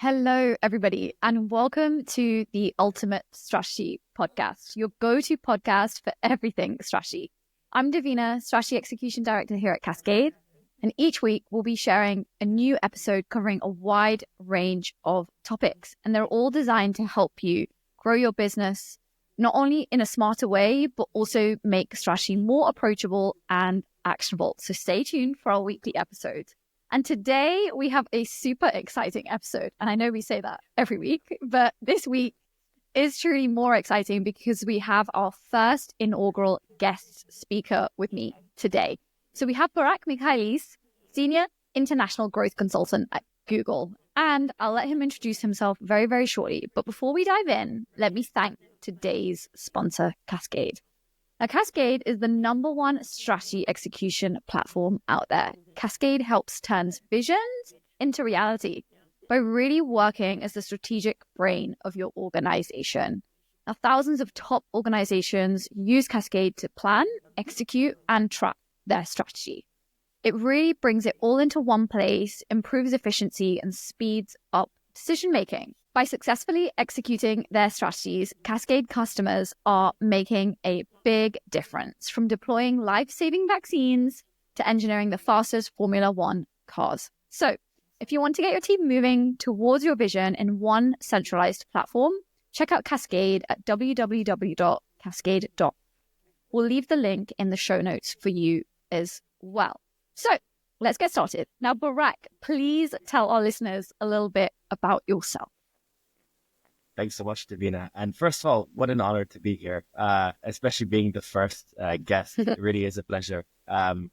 Hello, everybody, and welcome to the Ultimate Strategy Podcast, your go-to podcast for everything strategy. I'm Devina, Strategy Execution Director here at Cascade, and each week we'll be sharing a new episode covering a wide range of topics, and they're all designed to help you grow your business, not only in a smarter way, but also make strategy more approachable and actionable. So stay tuned for our weekly episodes. And today we have a super exciting episode. And I know we say that every week, but this week is truly more exciting because we have our first inaugural guest speaker with me today. So we have Barak Michaelis, Senior International Growth Consultant at Google. And I'll let him introduce himself very, very shortly. But before we dive in, let me thank today's sponsor, Cascade. Now, Cascade is the #1 strategy execution platform out there. Cascade helps turn visions into reality by really working as the strategic brain of your organization. Now, thousands of top organizations use Cascade to plan, execute, and track their strategy. It really brings it all into one place, improves efficiency, and speeds up decision-making. By successfully executing their strategies, Cascade customers are making a big difference, from deploying life-saving vaccines to engineering the fastest Formula One cars. So if you want to get your team moving towards your vision in one centralized platform, check out Cascade at www.cascade.com. We'll leave the link in the show notes for you as well. So let's get started. Now, Barak, please tell our listeners a little bit about yourself. Thanks so much, Devina. And first of all, what an honor to be here, especially being the first guest. It really is a pleasure.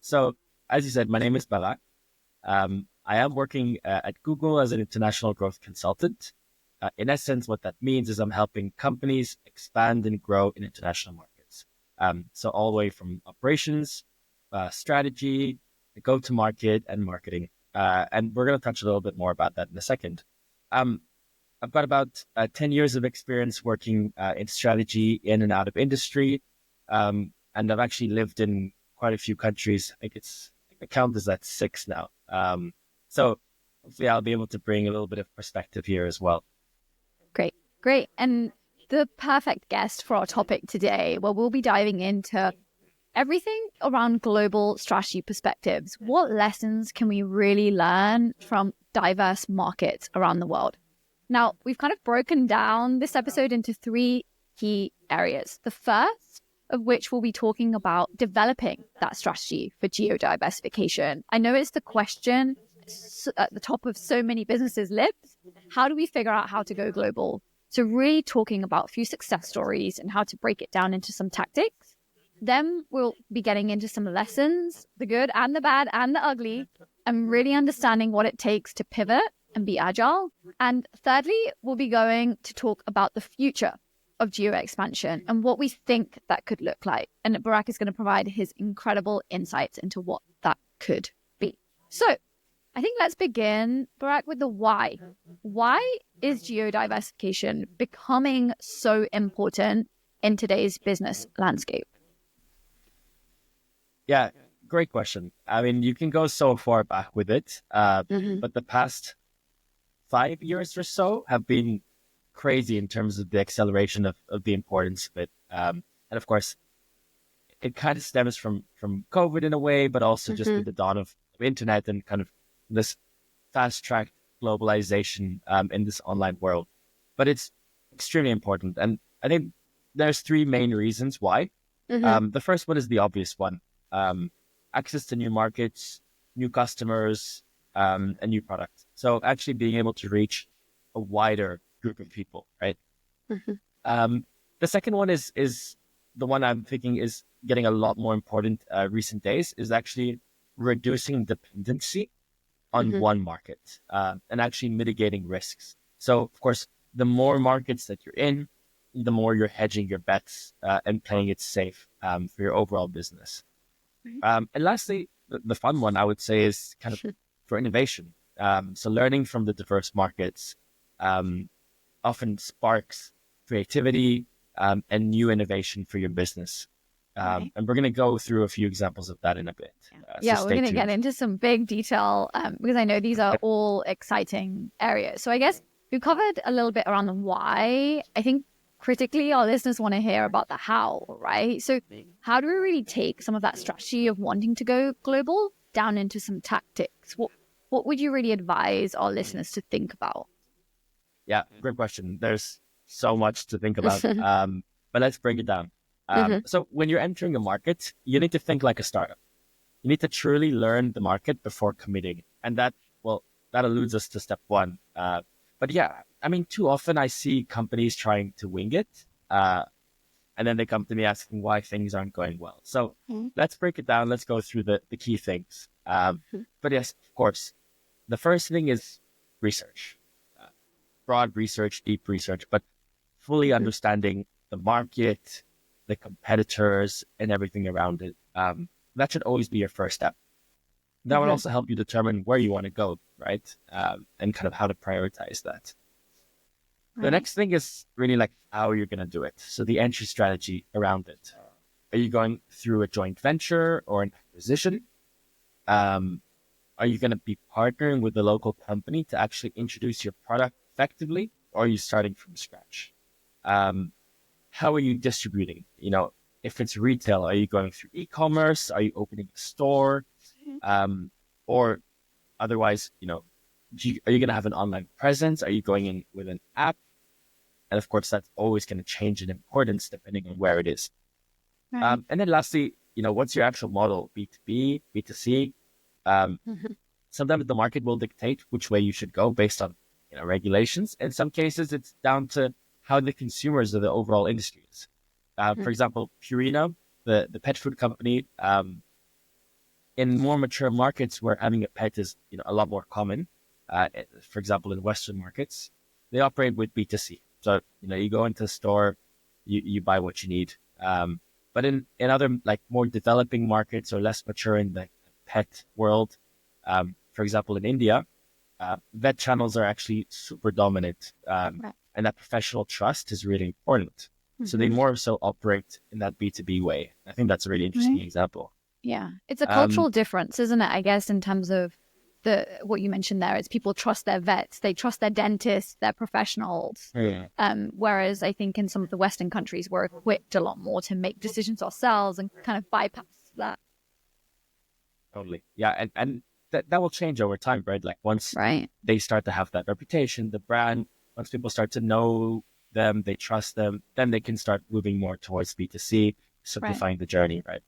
So, as you said, my name is Barak. I am working at Google as an international growth consultant. In essence, what that means is I'm helping companies expand and grow in international markets. So all the way from operations, strategy, go-to-market, and marketing. And we're going to touch a little bit more about that in a second. I've got about 10 years of experience working in strategy in and out of industry. And I've actually lived in quite a few countries. I count as at 6 now. So hopefully I'll be able to bring a little bit of perspective here as well. Great. And the perfect guest for our topic today, well, we'll be diving into everything around global strategy perspectives. What lessons can we really learn from diverse markets around the world? Now, we've kind of broken down this episode into 3 key areas. The first of which we'll be talking about developing that strategy for geo-diversification. I know it's the question at the top of so many businesses' lips. How do we figure out how to go global? So really talking about a few success stories and how to break it down into some tactics. Then we'll be getting into some lessons, the good and the bad and the ugly, and really understanding what it takes to pivot and be agile. And thirdly, we'll be going to talk about the future of geo expansion and what we think that could look like. And Barak is going to provide his incredible insights into what that could be. So I think let's begin, Barak, with the why. Why is geo diversification becoming so important in today's business landscape? Yeah, great question. I mean, you can go so far back with it, but the past 5 years or so have been crazy in terms of the acceleration of the importance of it. And of course, it kind of stems from COVID in a way, but also just with the dawn of internet and kind of this fast-track globalization in this online world. But it's extremely important. And I think there's 3 main reasons why. The first one is the obvious one. Access to new markets, new customers, and new products. So actually being able to reach a wider group of people, right? The second one is the one I'm thinking is getting a lot more important recent days, is actually reducing dependency on one market and actually mitigating risks. So of course, the more markets that you're in, the more you're hedging your bets and playing it safe for your overall business. And lastly, the fun one I would say is kind of for innovation. So learning from the diverse markets often sparks creativity and new innovation for your business. And we're going to go through a few examples of that in a bit. We're going to get into some big detail because I know these are all exciting areas. So I guess we've covered a little bit around the why. I think critically, our listeners want to hear about the how, right? So how do we really take some of that strategy of wanting to go global down into some tactics? What would you really advise our listeners to think about? Yeah, great question. There's so much to think about, but let's break it down. So when you're entering a market, you need to think like a startup. You need to truly learn the market before committing. And that alludes us to step one. But yeah, I mean, too often I see companies trying to wing it, and then they come to me asking why things aren't going well. So let's break it down. Let's go through the key things. But yes, of course, the first thing is research, broad research, deep research, but fully understanding the market, the competitors, and everything around it. That should always be your first step. That would also help you determine where you want to go, right? And kind of how to prioritize that. The next thing is really like how you're going to do it. So the entry strategy around it. Are you going through a joint venture or an acquisition? Are you going to be partnering with the local company to actually introduce your product effectively? Or are you starting from scratch? How are you distributing? If it's retail, are you going through e-commerce? Are you opening a store? Or otherwise, are you going to have an online presence? Are you going in with an app? And of course, that's always going to change in importance depending on where it is. Right. And then lastly, what's your actual model? B2B, B2C? Sometimes the market will dictate which way you should go based on, regulations. In some cases, it's down to how the consumers of the overall industry is. For example, Purina, the pet food company, in more mature markets where having a pet is a lot more common, for example, in Western markets, they operate with B2C. So, you go into a store, you buy what you need. But in other like more developing markets or less mature in the pet world, for example, in India, vet channels are actually super dominant. And that professional trust is really important. So they more so operate in that B2B way. I think that's a really interesting example. Yeah. It's a cultural difference, isn't it? I guess in terms of what you mentioned there is people trust their vets, they trust their dentists, their professionals. Whereas I think in some of the Western countries, we're equipped a lot more to make decisions ourselves and kind of bypass that. Totally. Yeah. And that will change over time, right? Like once they start to have that reputation, the brand, once people start to know them, they trust them, then they can start moving more towards B2C, simplifying the journey, right?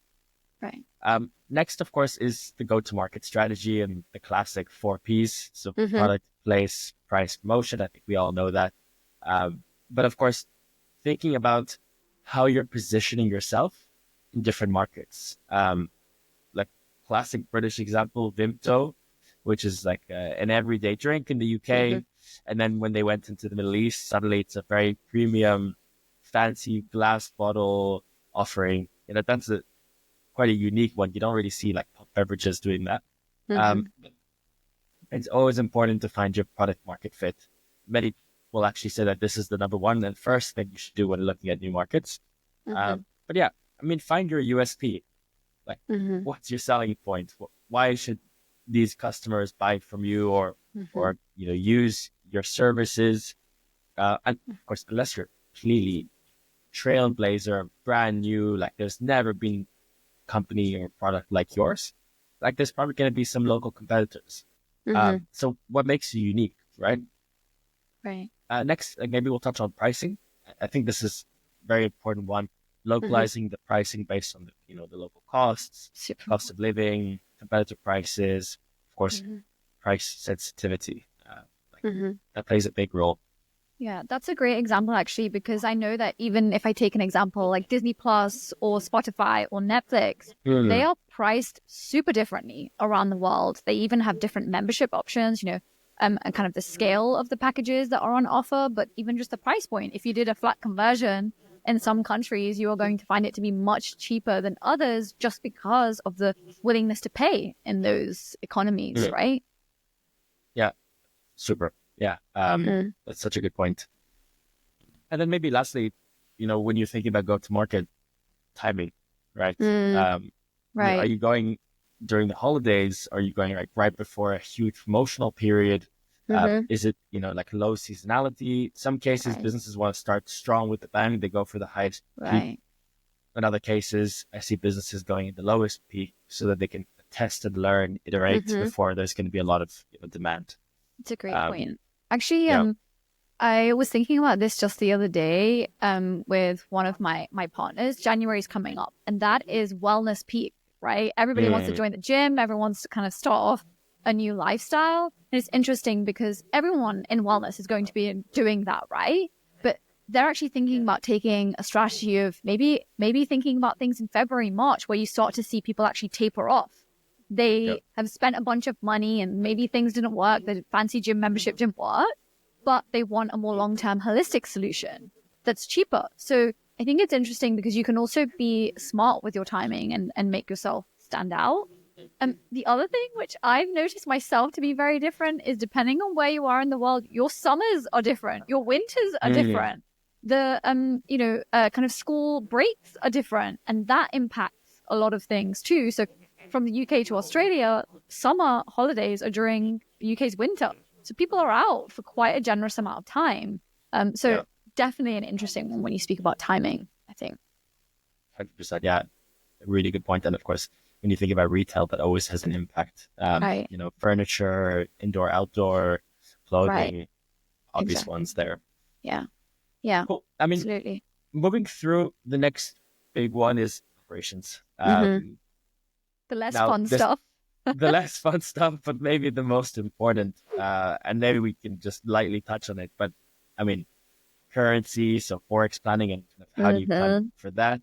Next, of course, is the go-to-market strategy and the classic 4 Ps. So product, place, price, promotion. I think we all know that. But of course, thinking about how you're positioning yourself in different markets. Like classic British example, Vimto, which is like an everyday drink in the UK. And then when they went into the Middle East, suddenly it's a very premium, fancy glass bottle offering. That's quite a unique one. You don't really see like pop beverages doing that. It's always important to find your product market fit. Many will actually say that this is the number one and first thing you should do when looking at new markets. But yeah, I mean, find your USP. Like, what's your selling point? Why should these customers buy from you or use your services? And of course, unless you're clearly trailblazer, brand new, like there's never been company or product like yours, like there's probably going to be some local competitors. So what makes you unique, right? Next, maybe we'll touch on pricing. I think this is a very important one. Localizing the pricing based on the local costs, cost of living, competitive prices, of course, price sensitivity. That plays a big role. Yeah, that's a great example, actually, because I know that even if I take an example like Disney Plus or Spotify or Netflix, they are priced super differently around the world. They even have different membership options, and kind of the scale of the packages that are on offer, but even just the price point. If you did a flat conversion in some countries, you are going to find it to be much cheaper than others just because of the willingness to pay in those economies, right? Yeah, super. Yeah, that's such a good point. And then maybe lastly, when you're thinking about go-to-market timing, right? Right. Are you going during the holidays? Are you going right before a huge promotional period? Is it, like low seasonality? Some cases, businesses want to start strong with the bang. They go for the highest peak. In other cases, I see businesses going in the lowest peak so that they can test and learn, iterate before there's going to be a lot of demand. It's a great point. Actually, I was thinking about this just the other day with one of my partners. January is coming up, and that is wellness peak, right? Everybody wants to join the gym. Everyone wants to kind of start off a new lifestyle. And it's interesting because everyone in wellness is going to be doing that, right? But they're actually thinking about taking a strategy of maybe thinking about things in February, March, where you start to see people actually taper off. They have spent a bunch of money and maybe things didn't work. The fancy gym membership didn't work, but they want a more long-term holistic solution that's cheaper. So I think it's interesting because you can also be smart with your timing and make yourself stand out. The other thing, which I've noticed myself to be very different, is depending on where you are in the world, your summers are different, your winters are different. The kind of school breaks are different, and that impacts a lot of things too. So from the UK to Australia, summer holidays are during the UK's winter. So people are out for quite a generous amount of time. Definitely an interesting one when you speak about timing, I think. 100%, yeah. A really good point. And of course, when you think about retail, that always has an impact. Furniture, indoor, outdoor, clothing, obvious ones there. Yeah. Cool. I mean, absolutely. Moving through, the next big one is operations. The less fun stuff. The less fun stuff, but maybe the most important. And maybe we can just lightly touch on it. But I mean, currency, so forex planning, and kind of how do you plan for that?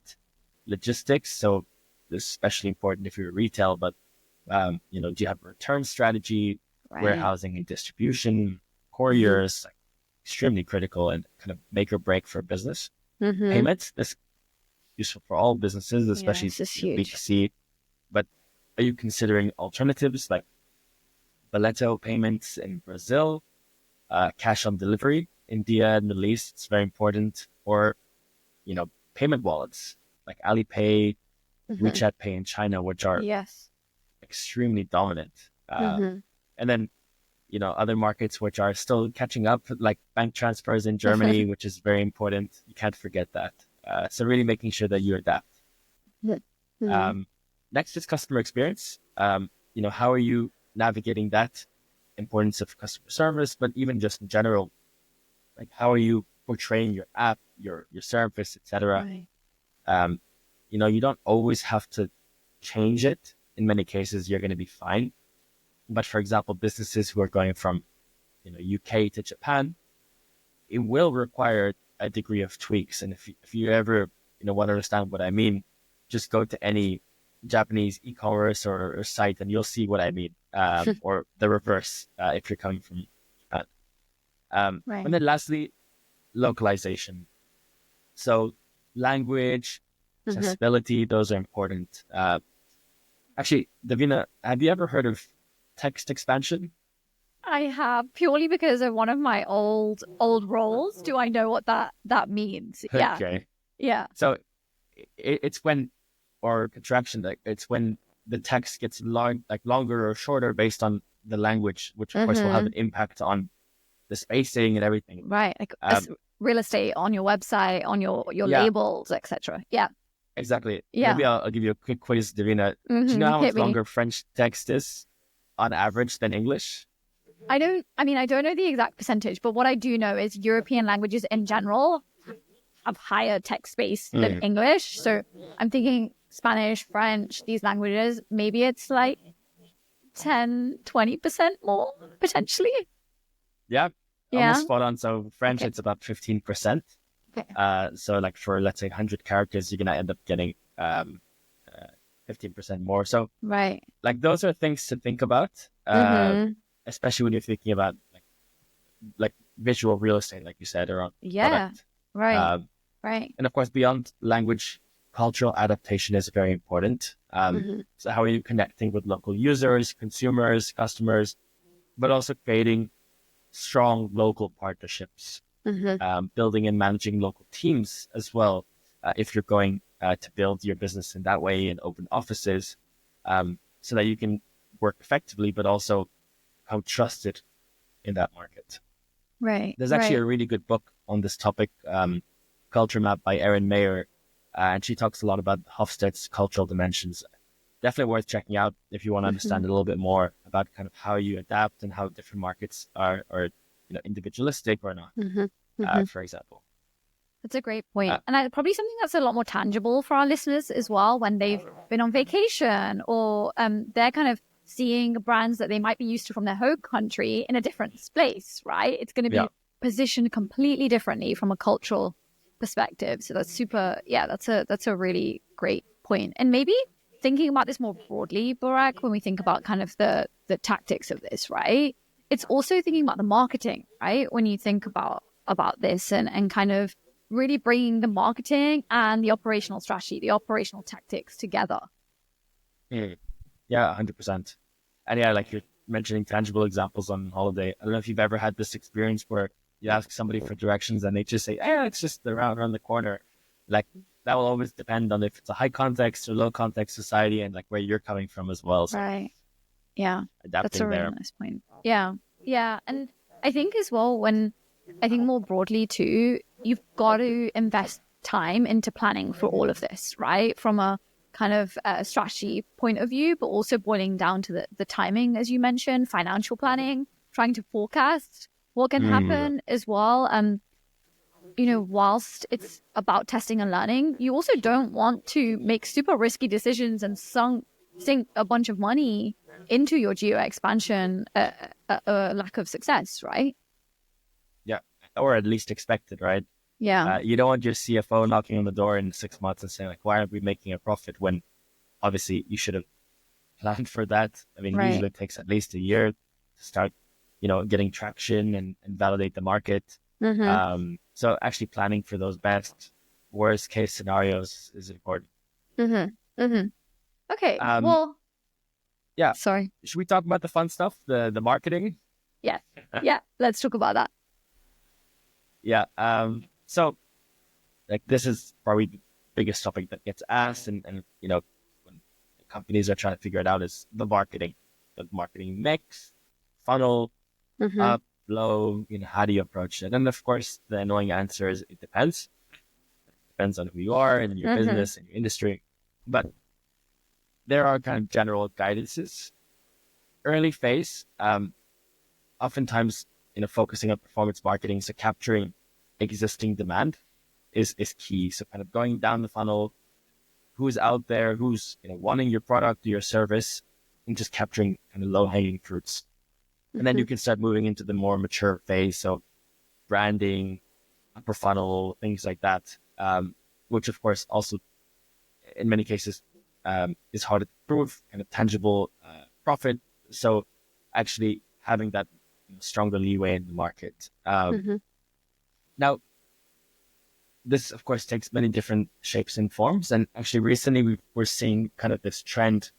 Logistics, so this is especially important if you're retail, but do you have a return strategy? Warehousing and distribution, couriers, like, extremely critical and kind of make or break for a business. Payments, this is useful for all businesses, especially B2C. But are you considering alternatives like Boleto payments in Brazil, cash on delivery, India, Middle East, it's very important, or, payment wallets like Alipay, WeChat Pay in China, which are extremely dominant. And then, other markets which are still catching up, like bank transfers in Germany, which is very important. You can't forget that. So really making sure that you adapt. Next is customer experience. How are you navigating that? Importance of customer service, but even just in general, like how are you portraying your app, your service, etc. You don't always have to change it. In many cases, you're going to be fine. But for example, businesses who are going from, UK to Japan, it will require a degree of tweaks. And if you ever, want to understand what I mean, just go to any Japanese e-commerce or site and you'll see what I mean, or the reverse if you're coming from Japan. And then lastly, localization. So language, accessibility, those are important. Actually, Devina, have you ever heard of text expansion? I have, purely because of one of my old roles. Do I know what that means? Yeah. Okay. Yeah. So it's when, or contraction, like it's when the text gets longer or shorter based on the language, which of course will have an impact on the spacing and everything. Right. Like real estate on your website, on your labels, etc. Yeah. Exactly. Yeah. Maybe I'll give you a quick quiz, Devina. Do you know how much longer French text is on average than English? I don't know the exact percentage, but what I do know is European languages in general have higher text space than English. So I'm thinking Spanish, French, these languages, maybe it's like 10-20% more potentially. Yeah. Almost spot on. So French, it's about 15%. So like for, let's say 100 characters, you're going to end up getting 15% more. So like those are things to think about, especially when you're thinking about like visual real estate, like you said, or on product. Right. And of course, beyond language, cultural adaptation is very important. So how are you connecting with local users, consumers, customers, but also creating strong local partnerships, building and managing local teams as well. If you're going to build your business in that way and open offices, so that you can work effectively, but also become trusted in that market. Right. There's actually a really good book on this topic, Culture Map by Erin Mayer, and she talks a lot about Hofstede's cultural dimensions. Definitely worth checking out if you want to understand a little bit more about kind of how you adapt and how different markets are individualistic or not, for example. That's a great point. And probably something that's a lot more tangible for our listeners as well when they've been on vacation or they're kind of seeing brands that they might be used to from their home country in a different space, right? It's going to be positioned completely differently from a cultural perspective. So that's that's a really great point. And maybe thinking about this more broadly, Barak, when we think about kind of the tactics of this, right? It's also thinking about the marketing, right? When you think about this and kind of really bringing the marketing and the operational strategy, the operational tactics together. Yeah, 100%. And yeah, like you're mentioning tangible examples on holiday. I don't know if you've ever had this experience where you ask somebody for directions and they just say, it's just around the corner. Like that will always depend on if it's a high context or low context society and like where you're coming from as well. So right. Yeah. That's a really there. nice point. Yeah. Yeah. And I think as well, I think more broadly too, you've got to invest time into planning for all of this, right? From a kind of strategy point of view, but also boiling down to the timing, as you mentioned, financial planning, trying to forecast what can happen as well. Whilst it's about testing and learning, you also don't want to make super risky decisions and sink a bunch of money into your geo expansion, a lack of success, right? Yeah, or at least expected, right? Yeah. You don't want your CFO knocking on the door in 6 months and saying, like, why aren't we making a profit when obviously you should have planned for that? I mean, usually it takes at least a year to start, getting traction and validate the market. So actually planning for those best, worst case scenarios is important. Okay. Well, yeah. Sorry. Should we talk about the fun stuff, the marketing? Yeah. Yeah. Let's talk about that. Yeah. So like this is probably the biggest topic that gets asked and when companies are trying to figure it out is the marketing mix, funnel, up, low, how do you approach it? And of course the annoying answer is it depends. Depends on who you are and your business and your industry. But there are kind of general guidances. Early phase, oftentimes, focusing on performance marketing, so capturing existing demand is key. So kind of going down the funnel, who's out there, who's wanting your product or your service, and just capturing kind of low-hanging fruits. And then you can start moving into the more mature phase, so branding, upper funnel, things like that, which of course also in many cases is hard to prove, kind of tangible profit. So actually having that stronger leeway in the market. Now, this of course takes many different shapes and forms. And actually recently we're seeing kind of this trend.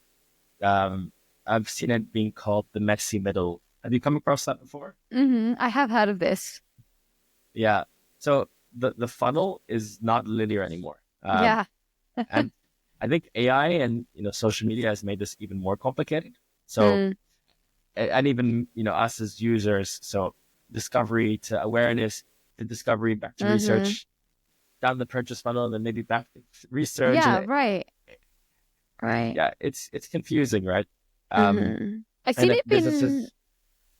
I've seen it being called the messy middle. Have you come across that before? I have heard of this. Yeah. So the funnel is not linear anymore. Yeah. And I think AI and social media has made this even more complicated. So and even us as users, so discovery to awareness to discovery back to research, down the purchase funnel, and then maybe back to research. Yeah, right. Yeah, it's confusing, right? I've seen it been.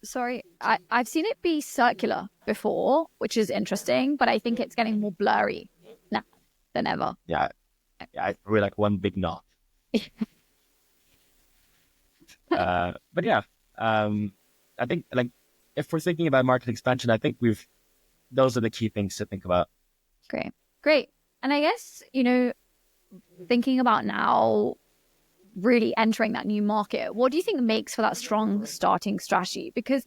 Sorry, I've seen it be circular before, which is interesting, but I think it's getting more blurry now than ever. Yeah, it's really like one big knot. But yeah, I think like if we're thinking about market expansion, I think those are the key things to think about. Great. And I guess, thinking about now really entering that new market, what do you think makes for that strong starting strategy? Because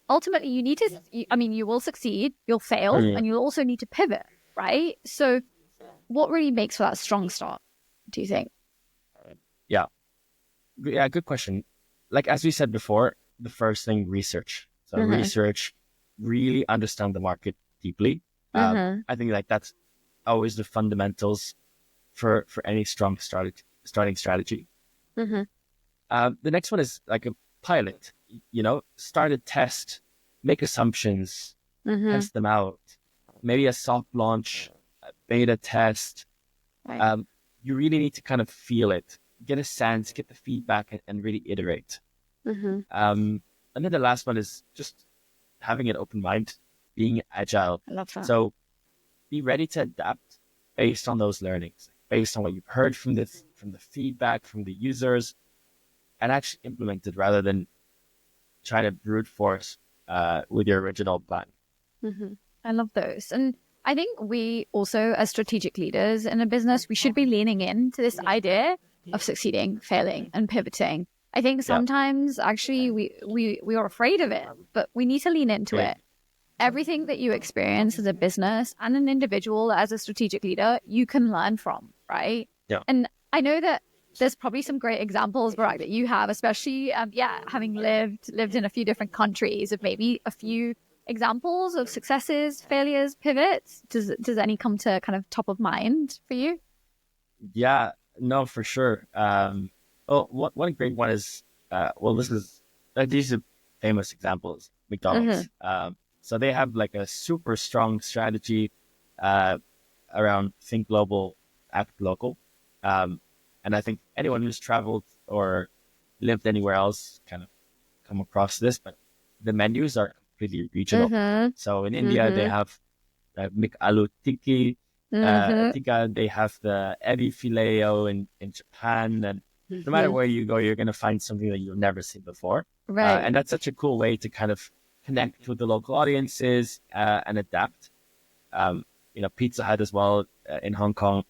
ultimately you will succeed, you'll fail, and you'll also need to pivot, right? So what really makes for that strong start, do you think? Yeah, good question. Like, as we said before, the first thing, research. So research, really understand the market deeply. I think like that's always the fundamentals for any strong starting strategy. The next one is like a pilot, start a test, make assumptions, test them out, maybe a soft launch, a beta test. Right. You really need to kind of feel it, get a sense, get the feedback, and really iterate. And then the last one is just having an open mind, being agile. I love that. So be ready to adapt based on those learnings, based on what you've heard from the feedback from the users, and actually implement it rather than try to brute force with your original plan. I love those. And I think we also, as strategic leaders in a business, we should be leaning into this idea of succeeding, failing, and pivoting. I think sometimes actually we are afraid of it, but we need to lean into it. Everything that you experience as a business and an individual as a strategic leader, you can learn from, right? Yeah. And I know that there's probably some great examples, Barak, that you have, especially, having lived in a few different countries, of maybe a few examples of successes, failures, pivots. Does any come to kind of top of mind for you? Yeah, no, for sure. One great one is, these are famous examples, McDonald's. So they have like a super strong strategy around think global, act local. And I think anyone who's traveled or lived anywhere else kind of come across this, but the menus are completely regional. So in India, they have McAloo Tikki, tikka, they have the ebi fileo in Japan. And no matter where you go, you're going to find something that you've never seen before. Right. And that's such a cool way to kind of connect with the local audiences and adapt. Pizza Hut as well in Hong Kong.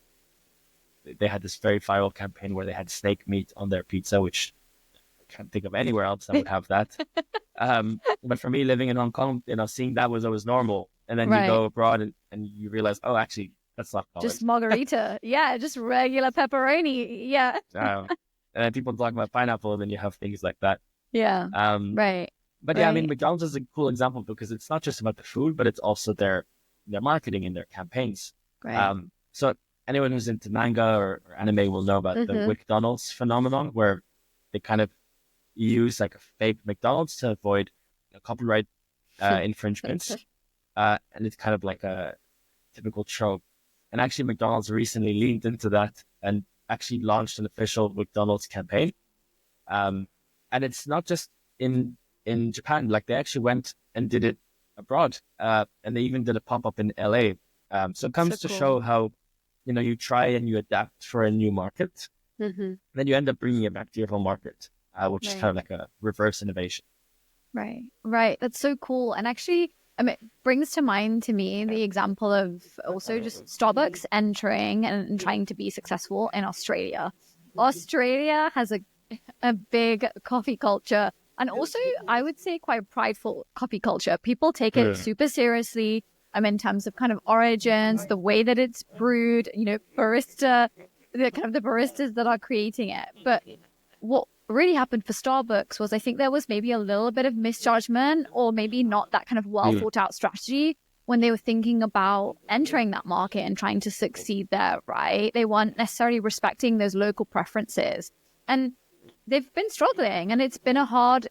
They had this very viral campaign where they had snake meat on their pizza, which I can't think of anywhere else that would have that. But for me, living in Hong Kong, seeing that was always normal. And then you go abroad and you realize, oh, actually, that's not normal. Just margarita. Yeah, just regular pepperoni. Yeah. And then people talk about pineapple, and then you have things like that. Yeah. Right. But yeah, I mean, McDonald's is a cool example because it's not just about the food, but it's also their marketing and their campaigns. Great. So anyone who's into manga or anime will know about the McDonald's phenomenon, where they kind of use like a fake McDonald's to avoid copyright infringements. And it's kind of like a typical trope. And actually, McDonald's recently leaned into that and actually launched an official McDonald's campaign. And it's not just in Japan. Like, they actually went and did it abroad. And they even did a pop-up in LA. So it comes to show how, you try and you adapt for a new market. Then you end up bringing it back to your home market, which is kind of like a reverse innovation. Right. That's so cool. And actually, it brings to mind to me the example of also just Starbucks entering and trying to be successful in Australia. Australia has a big coffee culture, and also I would say quite a prideful coffee culture. People take it super seriously. In terms of kind of origins, the way that it's brewed, barista, the baristas that are creating it. But what really happened for Starbucks was, I think there was maybe a little bit of misjudgment, or maybe not that kind of well thought out strategy when they were thinking about entering that market and trying to succeed there, right? They weren't necessarily respecting those local preferences. And they've been struggling, and it's been a hard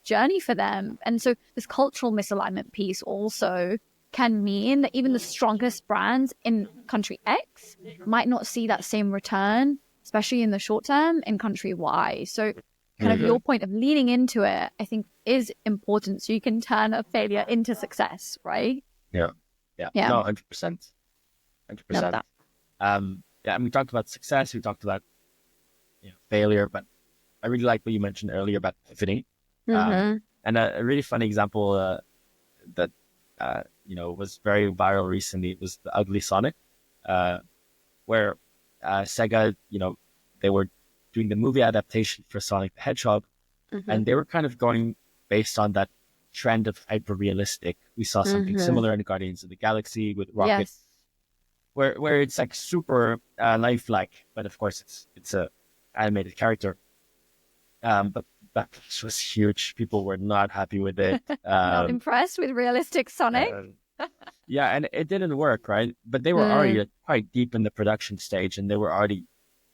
journey for them. And so this cultural misalignment piece also can mean that even the strongest brands in country X might not see that same return, especially in the short term, in country Y. So kind of your point of leaning into it, I think, is important, so you can turn a failure into success, right? Yeah. No, 100%. 100%. We talked about success, we talked about failure, but I really like what you mentioned earlier about pivoting. And a really funny example that was very viral recently was the Ugly Sonic, where Sega, they were doing the movie adaptation for Sonic the Hedgehog, and they were kind of going based on that trend of hyper-realistic. We saw something similar in Guardians of the Galaxy with Rocket, where it's like super lifelike, but of course it's a animated character. But that was huge. People were not happy with it. Not impressed with realistic Sonic. And it didn't work, right? But they were already quite deep in the production stage, and they were already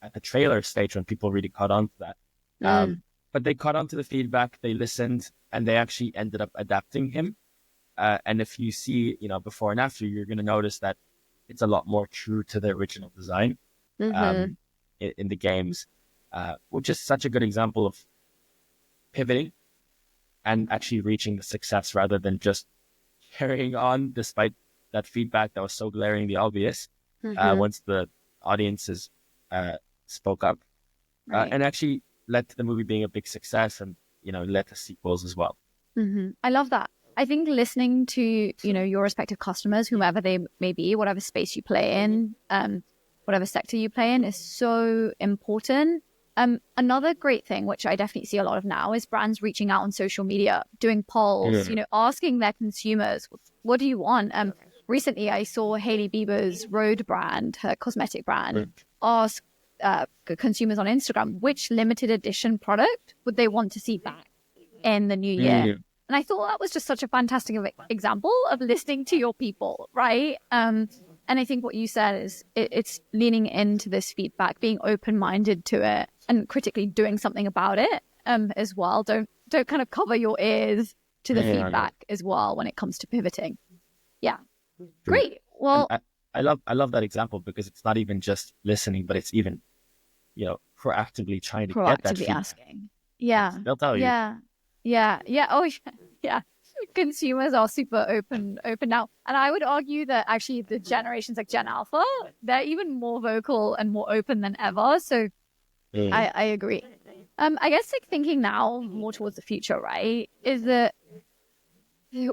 at the trailer stage when people really caught on to that. But they caught on to the feedback, they listened, and they actually ended up adapting him. And if you see, before and after, you're going to notice that it's a lot more true to the original design in the games, which is such a good example of pivoting and actually reaching the success rather than just carrying on despite that feedback that was so glaringly obvious once the audiences spoke up, and actually led to the movie being a big success and, led to sequels as well. I love that. I think listening to, your respective customers, whomever they may be, whatever space you play in, whatever sector you play in, is so important. Another great thing, which I definitely see a lot of now, is brands reaching out on social media, doing polls, asking their consumers, what do you want? Recently, I saw Hailey Bieber's Rhode brand, her cosmetic brand, ask consumers on Instagram which limited edition product would they want to see back in the new year. And I thought that was just such a fantastic example of listening to your people, right? And I think what you said is it's leaning into this feedback, being open-minded to it, and critically doing something about it as well. Don't kind of cover your ears to the feedback as well when it comes to pivoting. Yeah, great. Well, I love that example because it's not even just listening, but it's even proactively trying to get that feedback. Asking. Yeah, they'll tell you. Yeah. Oh, yeah. Consumers are super open now. And I would argue that actually the generations like Gen Alpha, they're even more vocal and more open than ever. So I agree. I guess like thinking now more towards the future, right, is that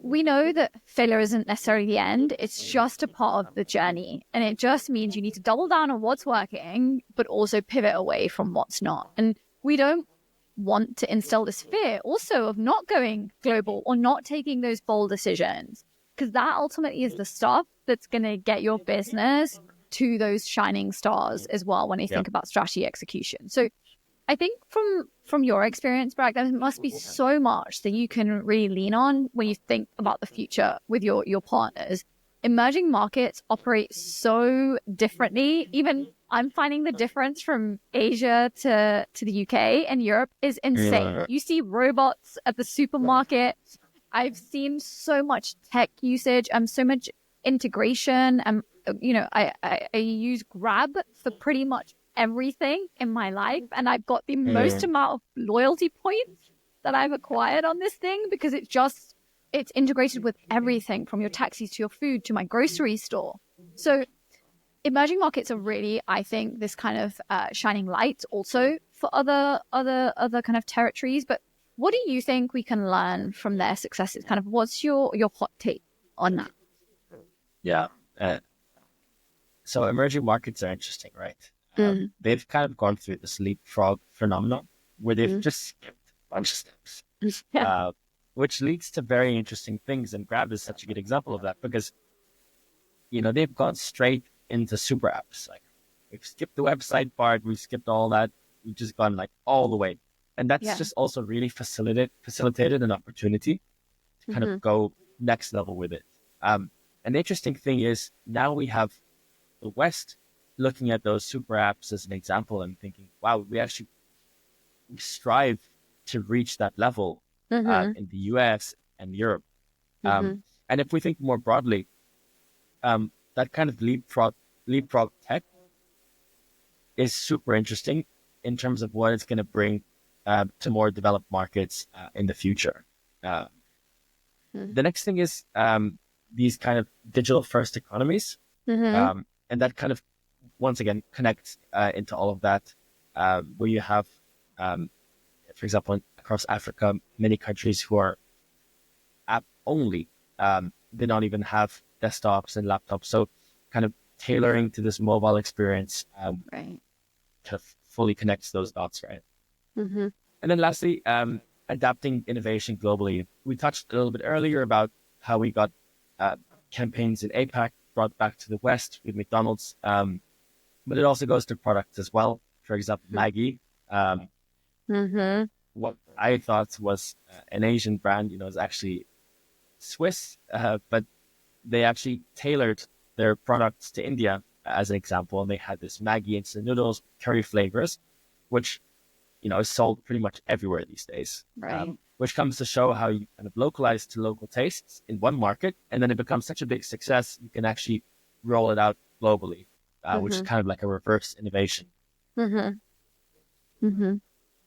we know that failure isn't necessarily the end. It's just a part of the journey. And it just means you need to double down on what's working, but also pivot away from what's not. And we don't want to instill this fear also of not going global or not taking those bold decisions, because that ultimately is the stuff that's going to get your business to those shining stars as well when you think about strategy execution. So I think from your experience, Barak, there must be so much that you can really lean on when you think about the future with your partners. Emerging markets operate so differently. Even I'm finding the difference from Asia to the UK and Europe is insane. You see robots at the supermarket. I've seen so much tech usage, so much integration. I use Grab for pretty much everything in my life, and I've got the most amount of loyalty points that I've acquired on this thing because it's integrated with everything from your taxis to your food to my grocery store. So emerging markets are really, I think, this kind of shining light also for other kind of territories. But what do you think we can learn from their successes? Kind of what's your hot take on that? Yeah. So emerging markets are interesting, right? They've kind of gone through this leapfrog phenomenon where they've just skipped a bunch of steps, which leads to very interesting things. And Grab is such a good example of that because, they've gone straight into super apps. Like we've skipped the website part, we've skipped all that. We've just gone like all the way. And that's just also really facilitated an opportunity to kind of go next level with it. And the interesting thing is now we have the West looking at those super apps as an example and thinking, wow, we strive to reach that level in the US and Europe. And if we think more broadly, that kind of leapfrog tech is super interesting in terms of what it's going to bring to more developed markets in the future. The next thing is these kind of digital first economies. And that kind of, once again, connects into all of that, where you have, for example, across Africa, many countries who are app only. They don't even have desktops and laptops. So kind of tailoring to this mobile experience kind of fully connects those dots, right? And then lastly, adapting innovation globally. We touched a little bit earlier about how we got campaigns in APAC brought back to the West with McDonald's. But it also goes to products as well. For example, Maggie. What I thought was an Asian brand, is actually Swiss, but they actually tailored their products to India as an example. And they had this Maggie instant noodles, curry flavors, which is sold pretty much everywhere these days. Right. Which comes to show how you kind of localize to local tastes in one market, and then it becomes such a big success, you can actually roll it out globally, which is kind of like a reverse innovation.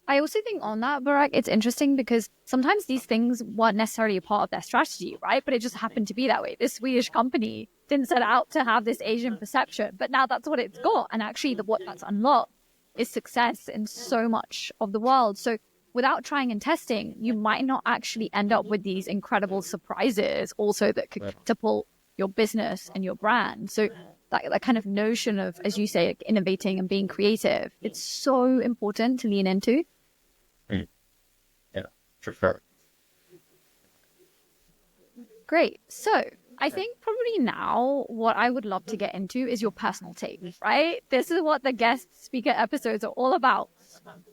I also think on that, Barak, it's interesting because sometimes these things weren't necessarily a part of their strategy, right? But it just happened to be that way. This Swedish company didn't set out to have this Asian perception, but now that's what it's got. And actually what that's unlocked is success in so much of the world. So without trying and testing, you might not actually end up with these incredible surprises also that could catapult your business and your brand. So that kind of notion of, as you say, like innovating and being creative, it's so important to lean into. Yeah, for sure. Great. So I think probably now what I would love to get into is your personal take, right? This is what the guest speaker episodes are all about.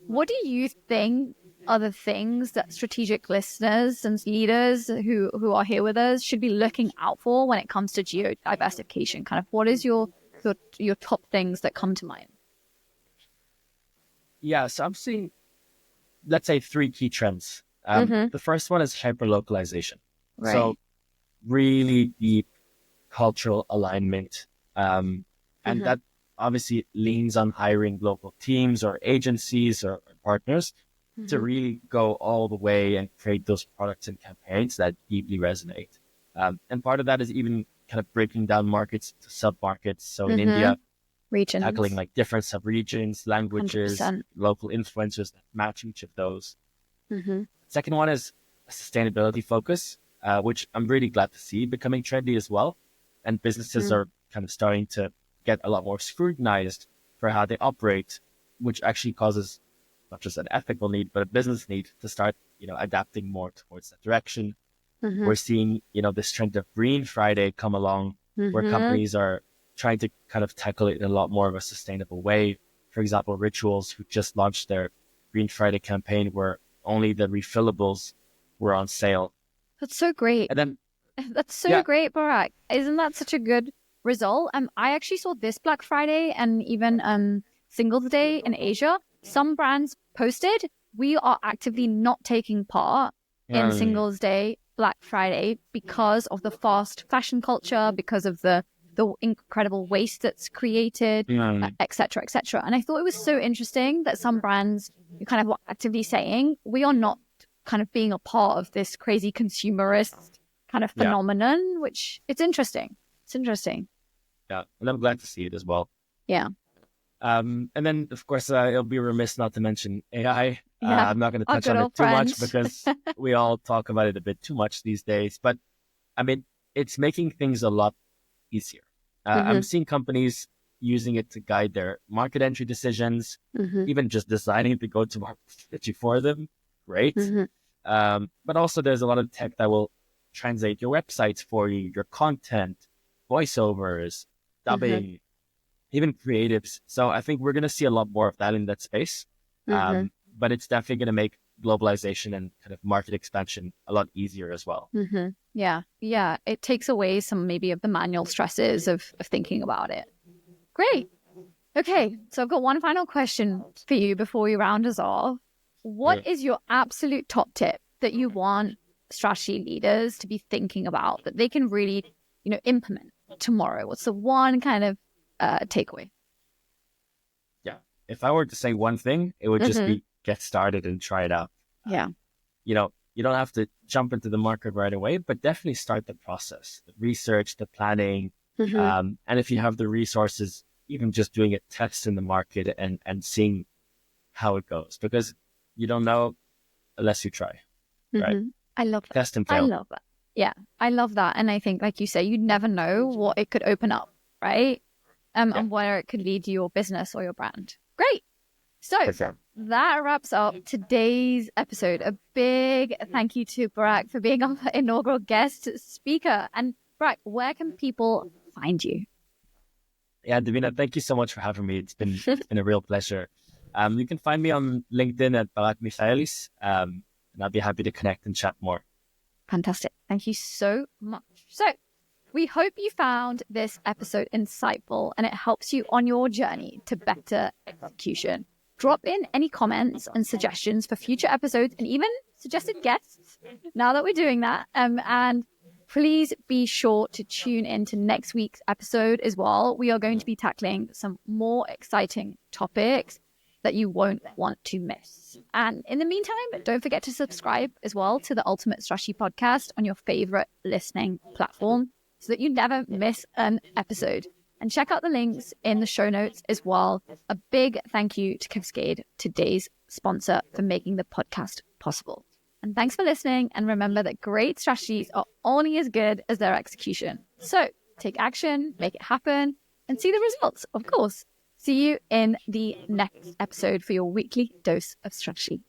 What do you think are the things that strategic listeners and leaders who are here with us should be looking out for when it comes to geo-diversification? Kind of what is your top things that come to mind? Yeah, so I'm seeing, let's say, 3 key trends. The first one is hyper-localization. Right. So really deep cultural alignment. And that obviously leans on hiring local teams or agencies or partners to really go all the way and create those products and campaigns that deeply resonate. And part of that is even kind of breaking down markets to sub-markets. So in India, regions, tackling like different sub-regions, languages, 100%. local influencers that match each of those. Second one is a sustainability focus, which I'm really glad to see becoming trendy as well. And businesses are kind of starting to get a lot more scrutinized for how they operate, which actually causes not just an ethical need, but a business need to start, adapting more towards that direction. We're seeing, this trend of Green Friday come along, where companies are trying to kind of tackle it in a lot more of a sustainable way. For example, Rituals, who just launched their Green Friday campaign, where only the refillables were on sale. That's so great. And then that's so great, Barak. Isn't that such a good result? I actually saw this Black Friday and even Singles Day in Asia. Some brands posted, we are actively not taking part in Singles Day, Black Friday, because of the fast fashion culture, because of the incredible waste that's created, et cetera, et cetera. And I thought it was so interesting that some brands kind of were actively saying, we are not kind of being a part of this crazy consumerist kind of phenomenon, which it's interesting. It's interesting. Yeah, and I'm glad to see it as well. Yeah. And then, of course, it'll be remiss not to mention AI. Yeah. I'm not going to touch on it too much because we all talk about it a bit too much these days. But, I mean, it's making things a lot easier. I'm seeing companies using it to guide their market entry decisions, even just designing the go-to-market strategy for them. Great. But also there's a lot of tech that will translate your websites for you, your content, voiceovers, dubbing, even creatives. So I think we're going to see a lot more of that in that space. But it's definitely going to make globalization and kind of market expansion a lot easier as well. Yeah. It takes away some maybe of the manual stresses of thinking about it. Great. Okay. So I've got one final question for you before we round us off. What is your absolute top tip that you want strategy leaders to be thinking about that they can really, implement tomorrow? What's the one kind of takeaway? Yeah. If I were to say one thing, it would just be get started and try it out. Yeah. You don't have to jump into the market right away, but definitely start the process, the research, the planning. And if you have the resources, even just doing a test in the market and seeing how it goes, because you don't know unless you try, right? I love that. Test and fail. I love that. Yeah, I love that. And I think, like you say, you never know what it could open up, right? And where it could lead to your business or your brand. Great. So that wraps up today's episode. A big thank you to Barak for being our inaugural guest speaker. And Barak, where can people find you? Yeah, Devina, thank you so much for having me. It's been a real pleasure. You can find me on LinkedIn at Barak Michaelis, and I'll be happy to connect and chat more. Fantastic. Thank you so much. So we hope you found this episode insightful and it helps you on your journey to better execution. Drop in any comments and suggestions for future episodes and even suggested guests now that we're doing that. And please be sure to tune in to next week's episode as well. We are going to be tackling some more exciting topics that you won't want to miss. And in the meantime, don't forget to subscribe as well to the Ultimate Strategy Podcast on your favorite listening platform so that you never miss an episode. And check out the links in the show notes as well. A big thank you to Cascade, today's sponsor, for making the podcast possible. And thanks for listening. And remember that great strategies are only as good as their execution. So take action, make it happen, and see the results, of course. See you in the next episode for your weekly dose of strategy.